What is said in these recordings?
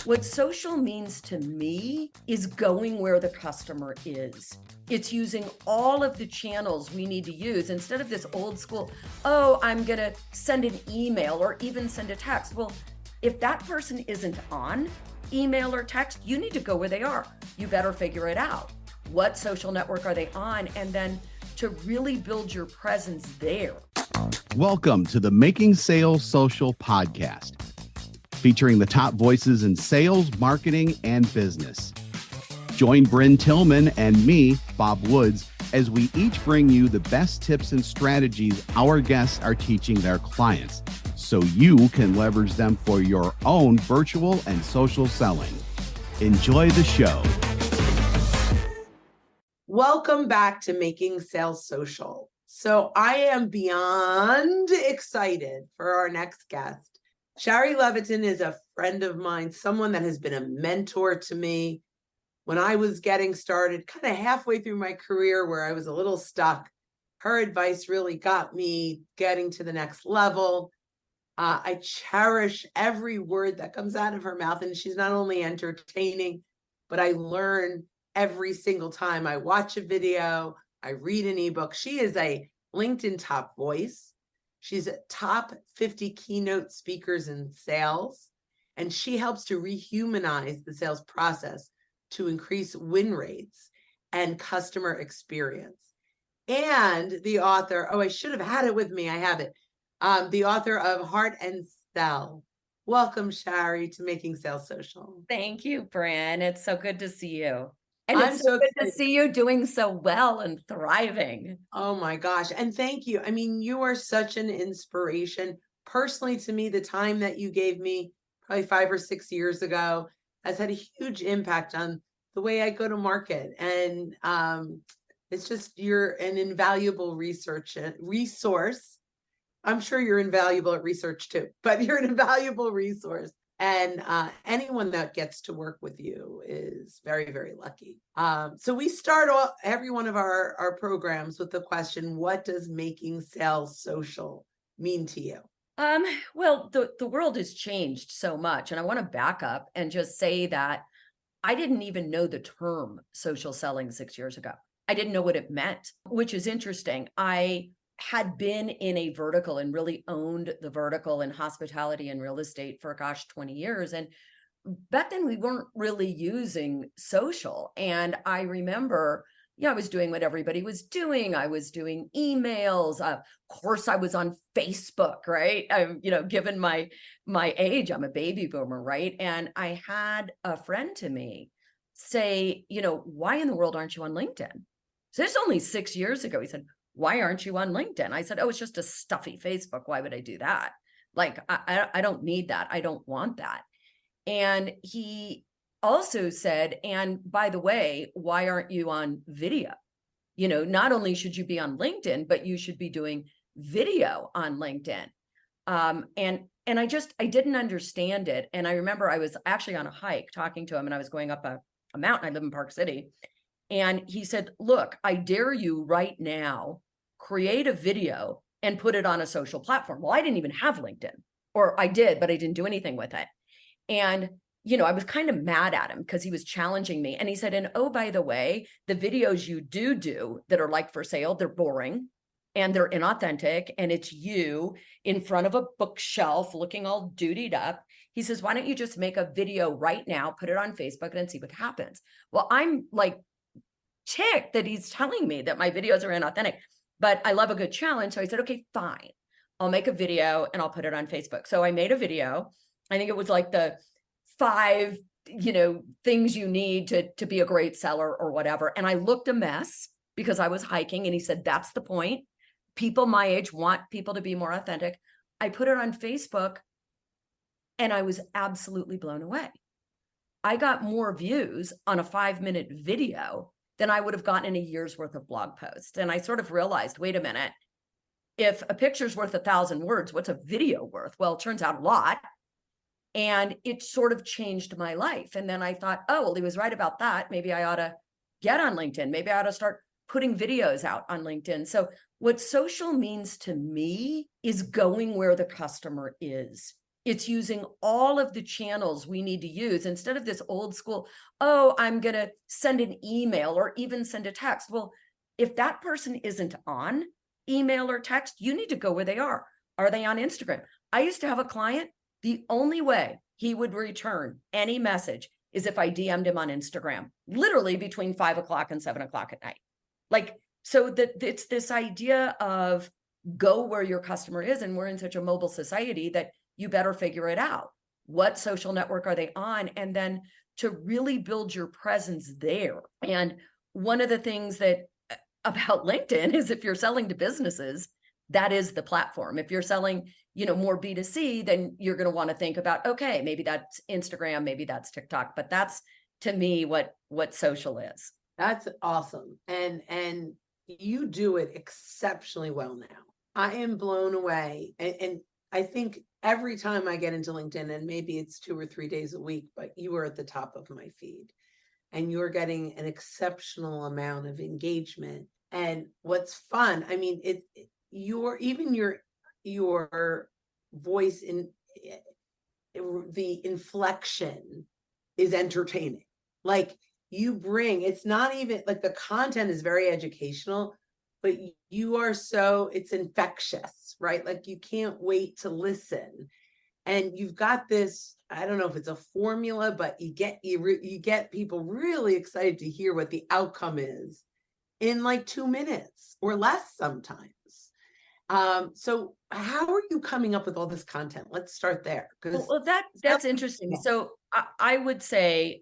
What social means to me is going where the customer is. It's using all of the channels we need to use instead of this old school, oh, I'm going to send an email or even send a text. Well, if that person isn't on email or text, you need to go where they are. You better figure it out. What social network are they on? And then to really build your presence there. Welcome to the Making Sales Social podcast, featuring the top voices in sales, marketing, and business. Join Bryn Tillman and me, Bob Woods, as we each bring you the best tips and strategies our guests are teaching their clients, so you can leverage them for your own virtual and social selling. Enjoy the show. Welcome back to Making Sales Social. So I am beyond excited for our next guest. Shari Levitin is a friend of mine, someone that has been a mentor to me when I was getting started, kind of halfway through my career where I was a little stuck. Her advice really got me getting to the next level. I cherish every word that comes out of her mouth, and she's not only entertaining, but I learn every single time I watch a video, I read an ebook. She is a LinkedIn top voice. She's a top 50 keynote speakers in sales, and she helps to rehumanize the sales process to increase win rates and customer experience. And the author, I should have had it with me. I have it. The author of Heart and Sell. Welcome, Shari, to Making Sales Social. Thank you, Bryn. It's so good to see you. And I'm it's so so good to see you doing so well and thriving. Oh my gosh. And thank you. I mean, you are such an inspiration. Personally, to me, the time that you gave me probably 5 or 6 years ago has had a huge impact on the way I go to market. And it's just, you're an invaluable resource. I'm sure you're invaluable at research too, but you're an invaluable resource. And anyone that gets to work with you is very, very lucky. So we start off every one of our programs with the question, what does making sales social mean to you? Well, the world has changed so much. And I want to back up and just say that I didn't even know the term social selling 6 years ago. I didn't know what it meant, which is interesting. I had been in a vertical and really owned the vertical in hospitality and real estate for 20 years. And back then we weren't really using social. And I remember, I was doing what everybody was doing. I was doing emails. Of course, I was on Facebook, right? Given my age, I'm a baby boomer, right? And I had a friend to me say, why in the world aren't you on LinkedIn? So this is only 6 years ago. He said, why aren't you on LinkedIn? I said, it's just a stuffy Facebook. Why would I do that? Like, I don't need that. I don't want that. And he also said, and by the way, why aren't you on video? Not only should you be on LinkedIn, but you should be doing video on LinkedIn. And I didn't understand it. And I remember I was actually on a hike talking to him, and I was going up a mountain. I live in Park City. And he said, look, I dare you right now, create a video and put it on a social platform. Well, I didn't even have LinkedIn, or I did, but I didn't do anything with it. And, I was kind of mad at him because he was challenging me. And he said, and oh, by the way, the videos you do that are like for sale, they're boring and they're inauthentic. And it's you in front of a bookshelf looking all dutied up. He says, why don't you just make a video right now, put it on Facebook and see what happens? Well, I'm like ticked that he's telling me that my videos are inauthentic, but I love a good challenge. So I said, okay, fine. I'll make a video and I'll put it on Facebook. So I made a video. I think it was like the 5, things you need to be a great seller or whatever. And I looked a mess because I was hiking, and he said, that's the point. People my age want people to be more authentic. I put it on Facebook and I was absolutely blown away. I got more views on a 5-minute video than I would have gotten in a year's worth of blog posts. And I sort of realized, wait a minute, if a picture's worth 1,000 words, what's a video worth? Well, it turns out a lot. And it sort of changed my life. And then I thought, he was right about that. Maybe I ought to get on LinkedIn. Maybe I ought to start putting videos out on LinkedIn. So what social means to me is going where the customer is. It's using all of the channels we need to use instead of this old school, oh, I'm going to send an email or even send a text. Well, if that person isn't on email or text, you need to go where they are. Are they on Instagram? I used to have a client, the only way he would return any message is if I DM'd him on Instagram, literally between 5 o'clock and 7 o'clock at night. Like, so that it's this idea of go where your customer is. And we're in such a mobile society that you better figure it out. What social network are they on? And then to really build your presence there. And one of the things that about LinkedIn is if you're selling to businesses, that is the platform. If you're selling, more B2C, then you're going to want to think about, okay, maybe that's Instagram, maybe that's TikTok, but that's to me what social is. That's awesome. And you do it exceptionally well now. I am blown away. And I think every time I get into LinkedIn, and maybe it's 2 or 3 days a week, but you are at the top of my feed and you're getting an exceptional amount of engagement. And what's fun, I mean, your voice in the inflection is entertaining. Like you bring, it's not even like the content is very educational, but you are it's infectious, right? Like you can't wait to listen. And you've got this, I don't know if it's a formula, but you get people really excited to hear what the outcome is in like 2 minutes or less sometimes. So how are you coming up with all this content? Let's start there. Well, that's interesting. So I would say,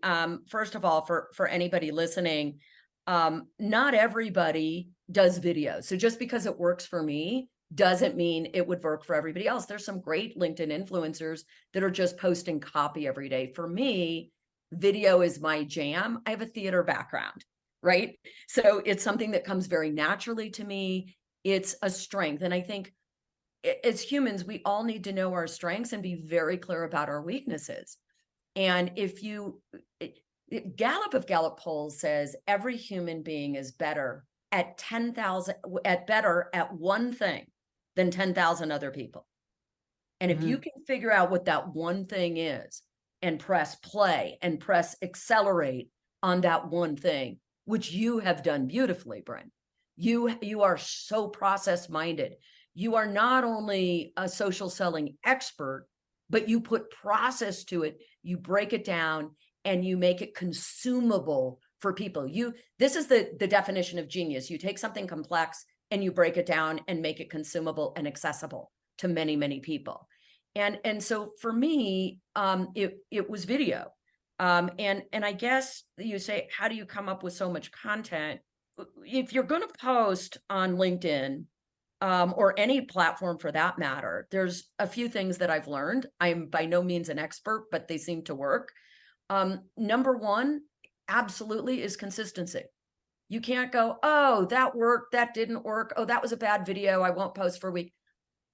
first of all, for anybody listening, not everybody does video. So just because it works for me doesn't mean it would work for everybody else. There's some great LinkedIn influencers that are just posting copy every day. For me, video is my jam. I have a theater background, right? So it's something that comes very naturally to me. It's a strength. And I think as humans, we all need to know our strengths and be very clear about our weaknesses. And Gallup of Gallup polls says every human being is better at one thing than 10,000 other people. And if you can figure out what that one thing is and press play and press accelerate on that one thing, which you have done beautifully, Bryn, you are so process minded. You are not only a social selling expert, but you put process to it. You break it down and you make it consumable for people. This is the definition of genius. You take something complex and you break it down and make it consumable and accessible to many, many people. And so for me, it was video. And I guess you say, how do you come up with so much content? If you're going to post on LinkedIn, or any platform for that matter, there's a few things that I've learned. I'm by no means an expert, but they seem to work. Number one, absolutely, is consistency. You can't go, oh, that worked, that didn't work. Oh, that was a bad video, I won't post for a week.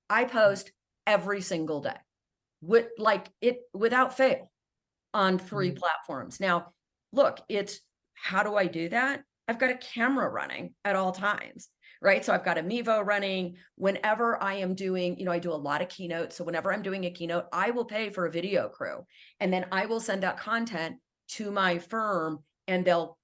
I post every single day, without fail, on 3 platforms. Now, look, it's how do I do that? I've got a camera running at all times, right? So I've got a Mevo running. Whenever I am doing, I do a lot of keynotes. So whenever I'm doing a keynote, I will pay for a video crew. And then I will send out content to my firm and they'll,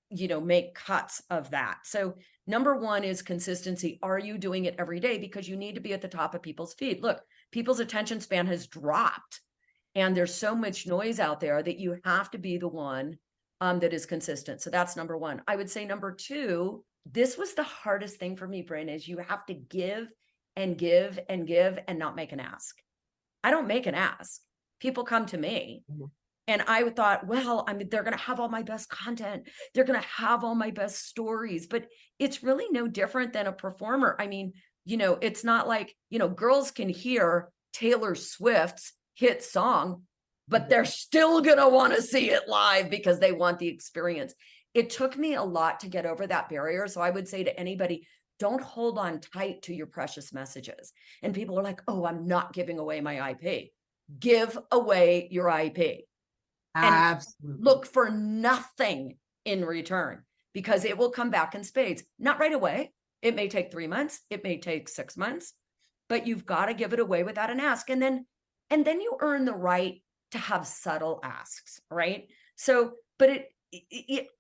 make cuts of that. So number one is consistency. Are you doing it every day? Because you need to be at the top of people's feed. Look, people's attention span has dropped and there's so much noise out there that you have to be the one that is consistent. So that's number one. I would say number two, this was the hardest thing for me, Bryn, is you have to give and give and give and not make an ask. I don't make an ask. People come to me. And I thought, well, they're going to have all my best content. They're going to have all my best stories, but it's really no different than a performer. It's not like, girls can hear Taylor Swift's hit song, but they're still going to want to see it live because they want the experience. It took me a lot to get over that barrier. So I would say to anybody, don't hold on tight to your precious messages. And people are like, oh, I'm not giving away my IP. Give away your IP. And absolutely. Look for nothing in return because it will come back in spades. Not right away. It may take 3 months. It may take 6 months, but you've got to give it away without an ask. And then And then you earn the right to have subtle asks, right? So, but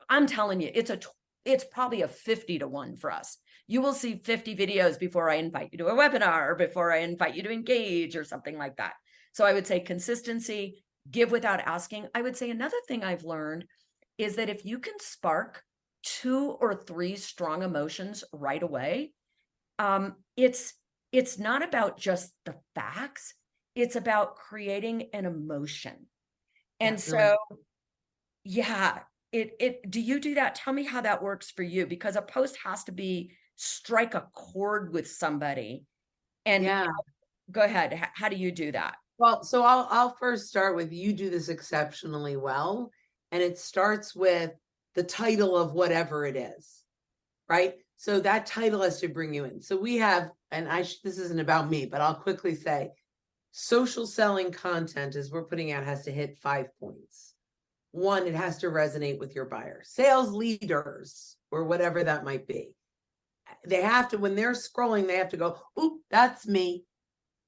I'm telling you, it's probably a 50 to 1 for us. You will see 50 videos before I invite you to a webinar or before I invite you to engage or something like that. So I would say consistency, give without asking. I would say another thing I've learned is that if you can spark 2 or 3 strong emotions right away, it's not about just the facts, it's about creating an emotion. And so, yeah, do you do that? Tell me how that works for you, because a post has to strike a chord with somebody. And Yeah. go ahead. How do you do that? Well, so I'll first start with, you do this exceptionally well. And it starts with the title of whatever it is, right? So that title has to bring you in. So we have, and this isn't about me, but I'll quickly say, social selling content as we're putting out has to hit 5 points. 1, it has to resonate with your buyer. Sales leaders, or whatever that might be, they have to, when they're scrolling, they have to go, "Oop, that's me."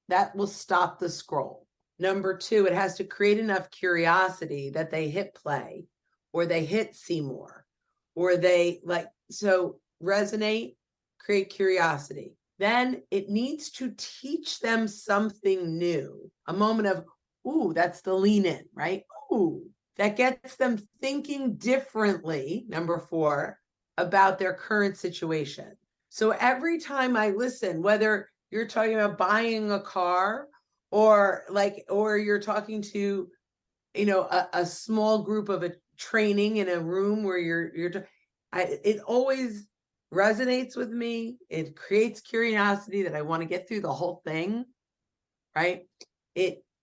That will stop the scroll. Number 2, it has to create enough curiosity that they hit play, or they hit see more, or they so resonate, create curiosity. Then it needs to teach them something new. A moment of, ooh, that's the lean in, right? Ooh, that gets them thinking differently, number 4, about their current situation. So every time I listen, whether you're talking about buying a car, or you're talking to, a small group of a training in a room where it always resonates with me. It creates curiosity that I want to get through the whole thing, right?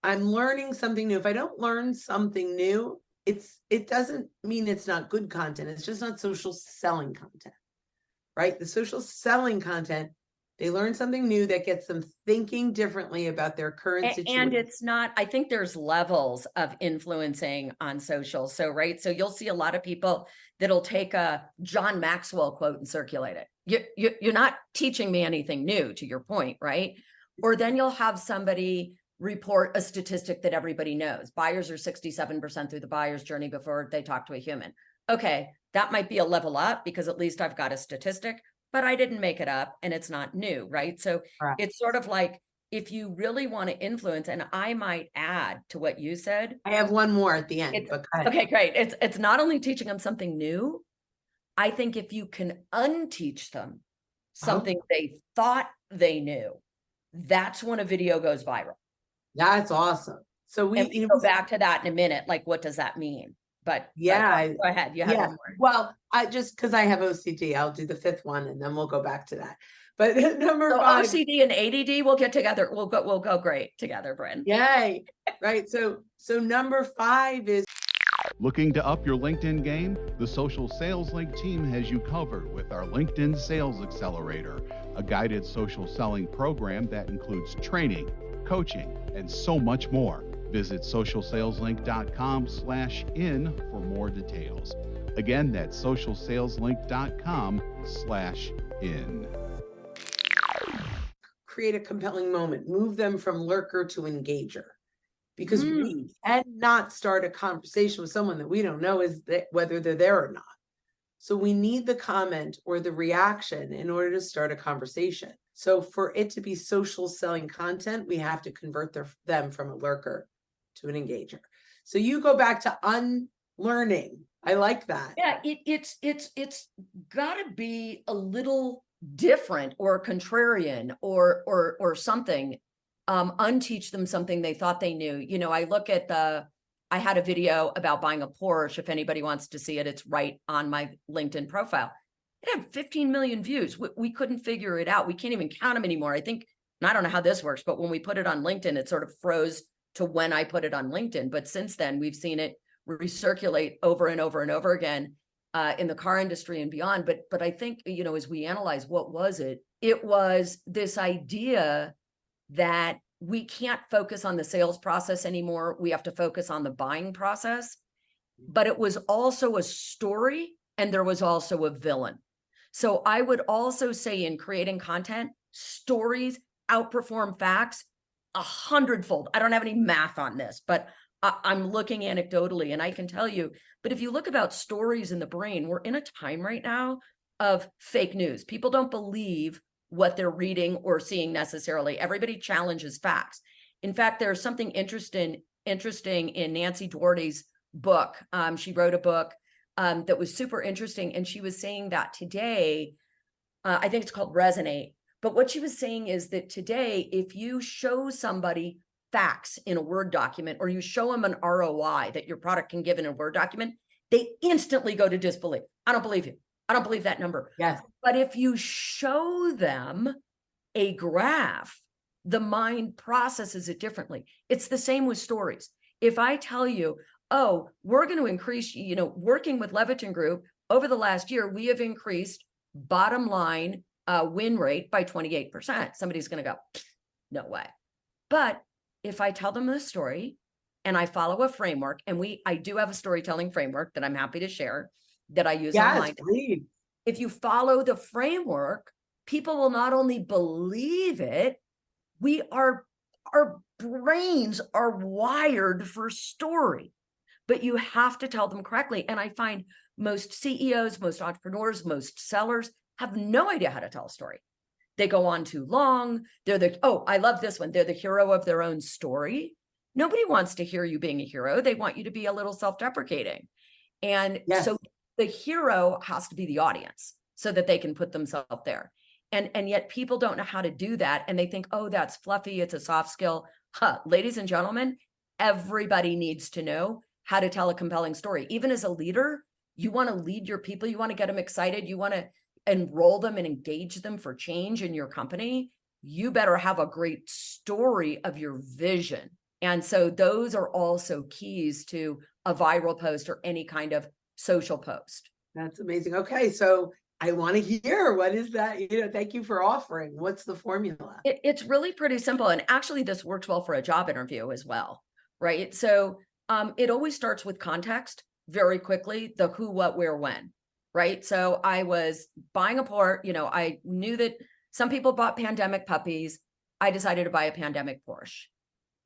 I'm learning something new. If I don't learn something new, it doesn't mean it's not good content. It's just not social selling content, right? The social selling content, they learn something new that gets them thinking differently about their current situation. And it's not, I think there's levels of influencing on social. So, right. So you'll see a lot of people that'll take a John Maxwell quote and circulate it. You're not teaching me anything new, to your point, right? Or then you'll have somebody report a statistic that everybody knows. Buyers are 67% through the buyer's journey before they talk to a human. Okay, that might be a level up because at least I've got a statistic, but I didn't make it up and it's not new, right? So it's sort of like, if you really want to influence, and I might add to what you said. I have one more at the end, but go ahead. Okay, great. It's not only teaching them something new. I think if you can unteach them something they thought they knew, that's when a video goes viral. That's awesome. So we can go back to that in a minute. Like, what does that mean? But yeah, go ahead. You have one more. Well, because I have OCD, I'll do the 5th one and then we'll go back to that. But number 5, OCD and ADD will get together. We'll go great together, Bryn. Yay! Right. So number 5 is, looking to up your LinkedIn game? The Social Sales Link team has you covered with our LinkedIn Sales Accelerator, a guided social selling program that includes training, coaching, and so much more. Visit socialsaleslink.com/in for more details. Again, that's socialsaleslink.com/in. create a compelling moment, move them from lurker to engager. Because we cannot start a conversation with someone that we don't know whether they're there or not. So we need the comment or the reaction in order to start a conversation. So for it to be social selling content, we have to convert them from a lurker to an engager. So you go back to unlearning. I like that. Yeah, it's got to be a little different or contrarian or something. Unteach them something they thought they knew. I look at I had a video about buying a Porsche. If anybody wants to see it, it's right on my LinkedIn profile. It had 15 million views. We couldn't figure it out. We can't even count them anymore. I think, and I don't know how this works, but when we put it on LinkedIn, it sort of froze to when I put it on LinkedIn. But since then, we've seen it recirculate over and over and over again in the car industry and beyond. But I think, as we analyze, what was it? It was this idea that we can't focus on the sales process anymore. We have to focus on the buying process. But it was also a story, and there was also a villain. So I would also say, in creating content, stories outperform facts 100-fold. I don't have any math on this, but I'm looking anecdotally and I can tell you, but if you look about stories in the brain, we're in a time right now of fake news. People don't believe what they're reading or seeing necessarily. Everybody challenges facts. In fact, there's something interesting in Nancy Duarte's book. She wrote a book that was super interesting. And she was saying that today, I think it's called Resonate. But what she was saying is that today, if you show somebody facts in a Word document, or you show them an ROI that your product can give in a Word document, they instantly go to disbelief. I don't believe you. I don't believe that number. Yes. But if you show them a graph, the mind processes it differently. It's the same with stories. If I tell you, oh, we're going to increase, working with Levitin Group over the last year, we have increased bottom line win rate by 28%. Somebody's going to go, no way. But if I tell them the story and I follow a framework, and I do have a storytelling framework that I'm happy to share that I use online. Please. If you follow the framework, people will not only believe it, our brains are wired for story, but you have to tell them correctly. And I find most CEOs, most entrepreneurs, most sellers have no idea how to tell a story. They go on too long. I love this one. They're the hero of their own story. Nobody wants to hear you being a hero. They want you to be a little self-deprecating. And so the hero has to be the audience so that they can put themselves there. And yet people don't know how to do that. And they think, oh, that's fluffy. It's a soft skill. Ladies and gentlemen, everybody needs to know how to tell a compelling story. Even as a leader, you want to lead your people. You want to get them excited. You want to enroll them and engage them for change in your company. You better have a great story of your vision. And so those are also keys to a viral post or any kind of social post. That's amazing. Okay. So I want to hear, what is that? Thank you for offering. What's the formula? It's really pretty simple. And actually this works well for a job interview as well, right? So it always starts with context very quickly, the who, what, where, when, right? So I was buying a Porsche, I knew that some people bought pandemic puppies. I decided to buy a pandemic Porsche,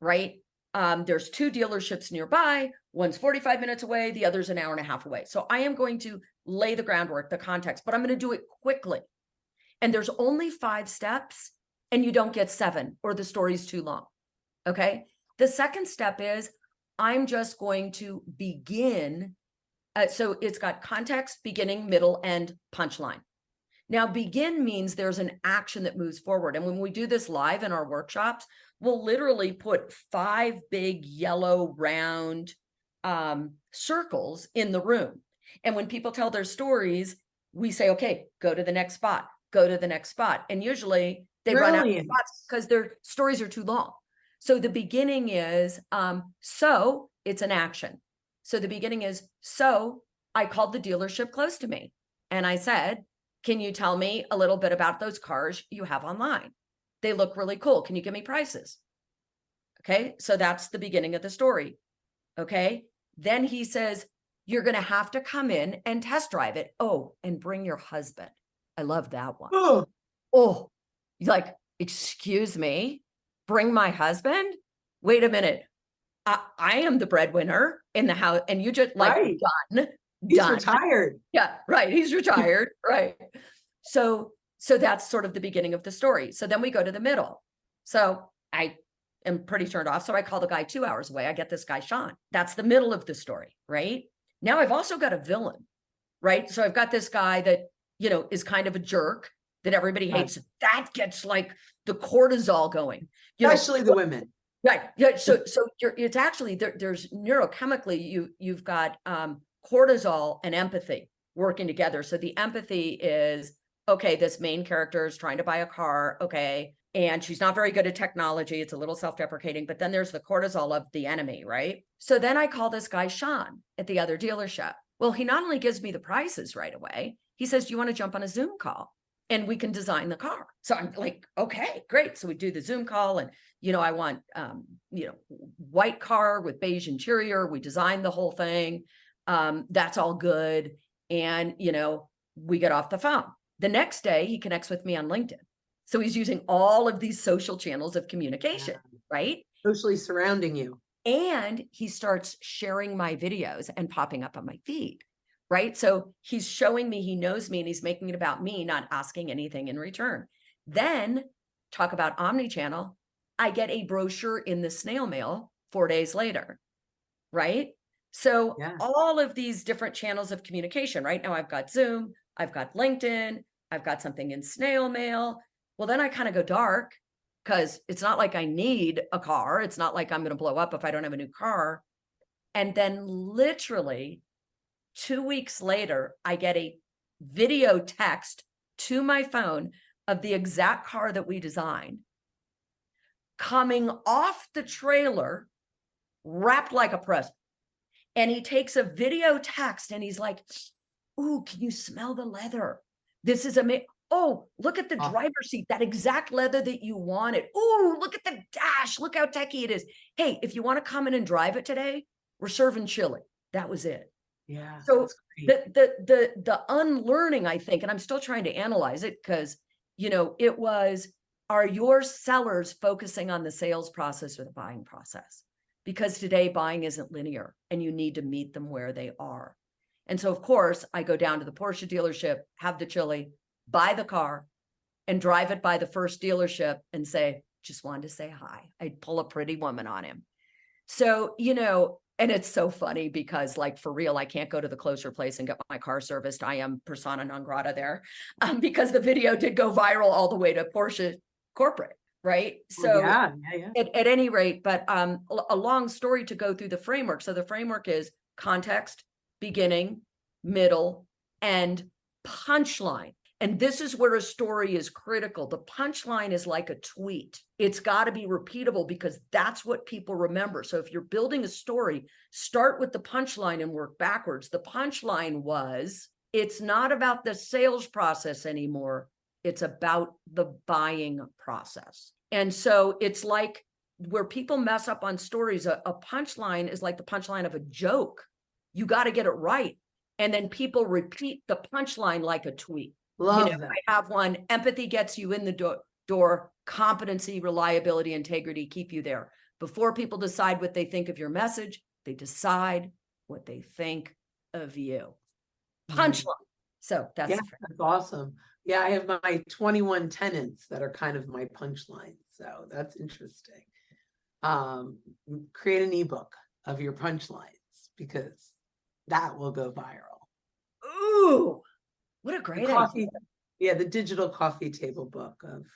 right? There's 2 dealerships nearby. One's 45 minutes away. The other's an hour and a half away. So I am going to lay the groundwork, the context, but I'm going to do it quickly. And there's only 5 steps and you don't get 7 or the story's too long. Okay. The second step is I'm just going to begin. So it's got context, beginning, middle, and punchline. Now, begin means there's an action that moves forward. And when we do this live in our workshops, we'll literally put 5 big yellow round circles in the room. And when people tell their stories, we say, okay, go to the next spot, go to the next spot. And usually they run out of spots because their stories are too long. So the beginning is, so it's an action. So the beginning is, so I called the dealership close to me and I said, can you tell me a little bit about those cars you have online? They look really cool. Can you give me prices? Okay. So that's the beginning of the story. Okay. Then he says, you're going to have to come in and test drive it. Oh, and bring your husband. I love that one. Oh, like, excuse me, bring my husband? Wait a minute. I am the breadwinner in the house and you just like done. He's retired. Yeah, right. He's retired. Right. So that's sort of the beginning of the story. So then we go to the middle. So I am pretty turned off. So I call the guy 2 hours away. I get this guy, Sean. That's the middle of the story, right? Now I've also got a villain, right? So I've got this guy that, is kind of a jerk that everybody hates. That gets like the cortisol going. Especially the women. Right. Yeah. So it's actually, there's neurochemically, you've got cortisol and empathy working together. So the empathy is, okay, this main character is trying to buy a car. Okay. And she's not very good at technology. It's a little self-deprecating, but then there's the cortisol of the enemy, right? So then I call this guy, Sean, at the other dealership. Well, he not only gives me the prices right away, he says, do you want to jump on a Zoom call? And we can design the car. So I'm like, okay, great. So we do the Zoom call and, I want, white car with beige interior. We designed the whole thing. That's all good. And, we get off the phone. The next day he connects with me on LinkedIn. So he's using all of these social channels of communication, Yeah. right? Socially surrounding you. And he starts sharing my videos and popping up on my feed, right? So he's showing me he knows me and he's making it about me, not asking anything in return. Then talk about omnichannel. I get a brochure in the snail mail 4 days later, right? So Yeah. all of these different channels of communication, right? Now I've got Zoom, I've got LinkedIn, I've got something in snail mail. Well, then I kind of go dark because it's not like I need a car. It's not like I'm going to blow up if I don't have a new car. And then literally 2 weeks later, I get a video text to my phone of the exact car that we designed coming off the trailer, wrapped like a present. And he takes a video text and he's like, "Ooh, can you smell the leather? This is amazing. Oh, look at the driver's seat, that exact leather that you wanted. Ooh, look at the dash. Look how techy it is. Hey, if you want to come in and drive it today, we're serving chili." That was it. Yeah. So That's great. the unlearning, I think, and I'm still trying to analyze it because, it was, are your sellers focusing on the sales process or the buying process? Because today buying isn't linear and you need to meet them where they are. And so, of course, I go down to the Porsche dealership, have the chili, buy the car, and drive it by the first dealership and say, "Just wanted to say hi." I'd pull a pretty woman on him. So, and it's so funny because, like, for real, I can't go to the closer place and get my car serviced. I am persona non grata there, because the video did go viral all the way to Porsche corporate, right? So Yeah. Yeah. at any rate, but a long story to go through the framework. So the framework is context, beginning, middle, and punchline. And this is where a story is critical. The punchline is like a tweet. It's got to be repeatable because that's what people remember. So if you're building a story, start with the punchline and work backwards. The punchline was, it's not about the sales process anymore. It's about the buying process. And so it's like where people mess up on stories, a punchline is like the punchline of a joke. You got to get it right. And then people repeat the punchline like a tweet. Love that. I have one: empathy gets you in the door, competency, reliability, integrity keep you there. Before people decide what they think of your message, they decide what they think of you. Punchline. So that's That's awesome. Yeah, I have my 21 tenants that are kind of my punchlines. So that's interesting. Create an ebook of your punchlines because that will go viral. Ooh, what a great idea. Yeah, the digital coffee table book of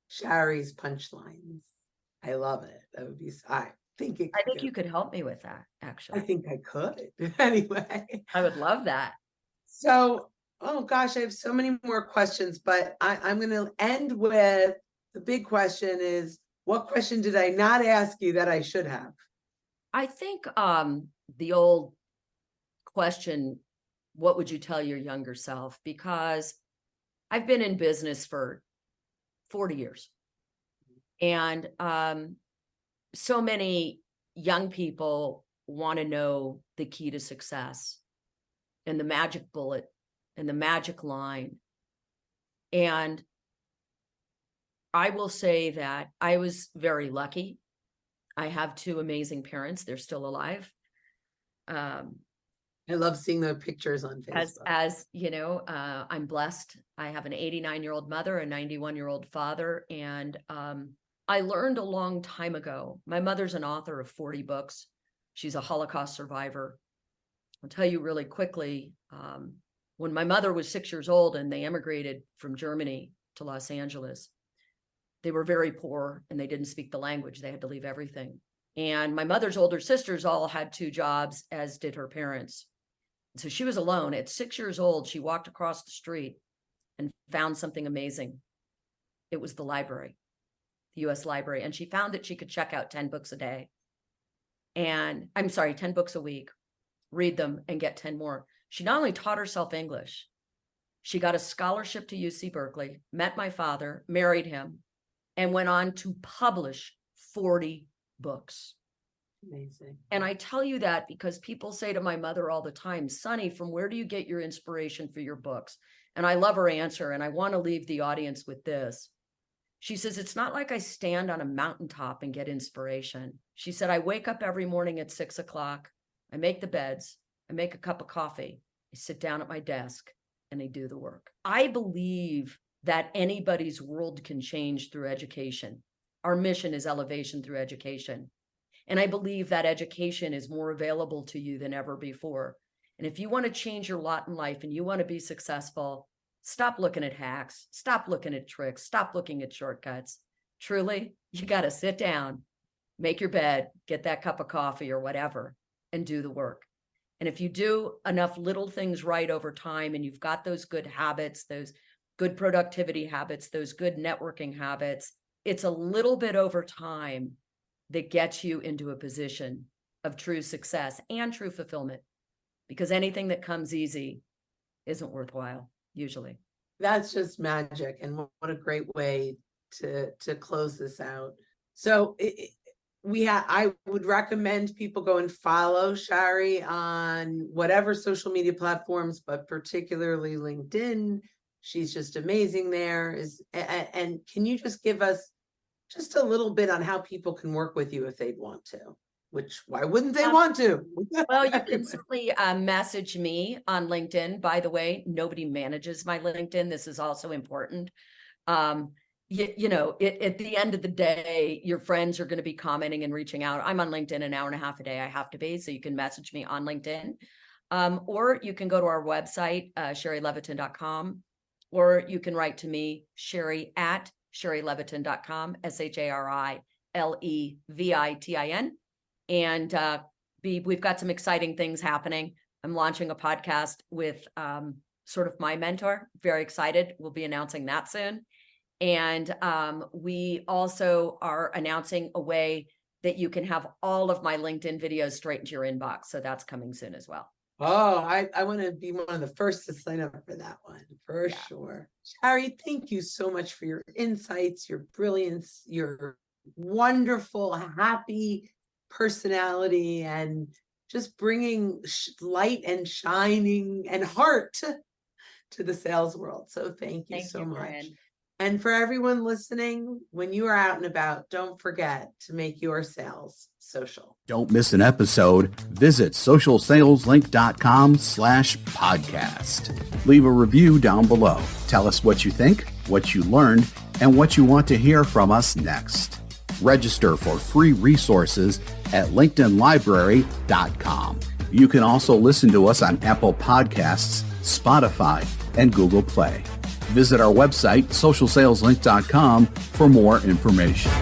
Shari's punchlines. I love it. That would be, I think you could help me with that, actually. I think I could. Anyway. I would love that. So, oh gosh, I have so many more questions, but I'm going to end with the big question is, what question did I not ask you that I should have? I think the old question, what would you tell your younger self? Because I've been in business for 40 years. And so many young people want to know the key to success and the magic bullet and the magic line. And I will say that I was very lucky. I have 2 amazing parents. They're still alive. I love seeing the pictures on Facebook. As you know, I'm blessed. I have an 89-year-old mother, a 91-year-old father. And I learned a long time ago, my mother's an author of 40 books. She's a Holocaust survivor. I'll tell you really quickly, when my mother was 6 years old and they immigrated from Germany to Los Angeles, they were very poor and they didn't speak the language. They had to leave everything. And my mother's older sisters all had 2 jobs, as did her parents. So she was alone. At 6 years old, she walked across the street and found something amazing. It was the library, the US library. And she found that she could check out 10 books a day. And 10 books a week, read them and get 10 more. She not only taught herself English, she got a scholarship to UC Berkeley, met my father, married him, and went on to publish 40 books. Amazing. And I tell you that because people say to my mother all the time, "Sonny, from where do you get your inspiration for your books?" And I love her answer. And I want to leave the audience with this. She says, it's not like I stand on a mountaintop and get inspiration. She said, I wake up every morning at 6 o'clock. I make the beds. I make a cup of coffee. I sit down at my desk and I do the work. I believe that anybody's world can change through education. Our mission is elevation through education. And I believe that education is more available to you than ever before. And if you want to change your lot in life and you want to be successful, stop looking at hacks, stop looking at tricks, stop looking at shortcuts. Truly, you got to sit down, make your bed, get that cup of coffee or whatever, and do the work. And if you do enough little things right over time and you've got those good habits, those good productivity habits, those good networking habits, it's a little bit over time that gets you into a position of true success and true fulfillment. Because anything that comes easy isn't worthwhile, usually. That's just magic. And what a great way to close this out. So I would recommend people go and follow Shari on whatever social media platforms, but particularly LinkedIn. She's just amazing there. And can you just give us just a little bit on how people can work with you if they'd want to? Which, why wouldn't they want to? Well, you can certainly message me on LinkedIn. By the way, nobody manages my LinkedIn. This is also important. At the end of the day, your friends are going to be commenting and reaching out. I'm on LinkedIn an hour and a half a day. I have to be, so you can message me on LinkedIn. Or you can go to our website, ShariLevitin.com, or you can write to me, Shari at ShariLevitin.com, ShariLevitin. And we've got some exciting things happening. I'm launching a podcast with sort of my mentor. Very excited. We'll be announcing that soon. And we also are announcing a way that you can have all of my LinkedIn videos straight into your inbox. So that's coming soon as well. Oh, I want to be one of the first to sign up for that one, for sure. Shari, thank you so much for your insights, your brilliance, your wonderful, happy personality, and just bringing light and shining and heart to the sales world. So thank you so much. Brian. And for everyone listening, when you are out and about, don't forget to make your sales social. Don't miss an episode. Visit socialsaleslink.com/podcast. Leave a review down below. Tell us what you think, what you learned, and what you want to hear from us next. Register for free resources at linkedinlibrary.com. You can also listen to us on Apple Podcasts, Spotify, and Google Play. Visit our website, socialsaleslink.com, for more information.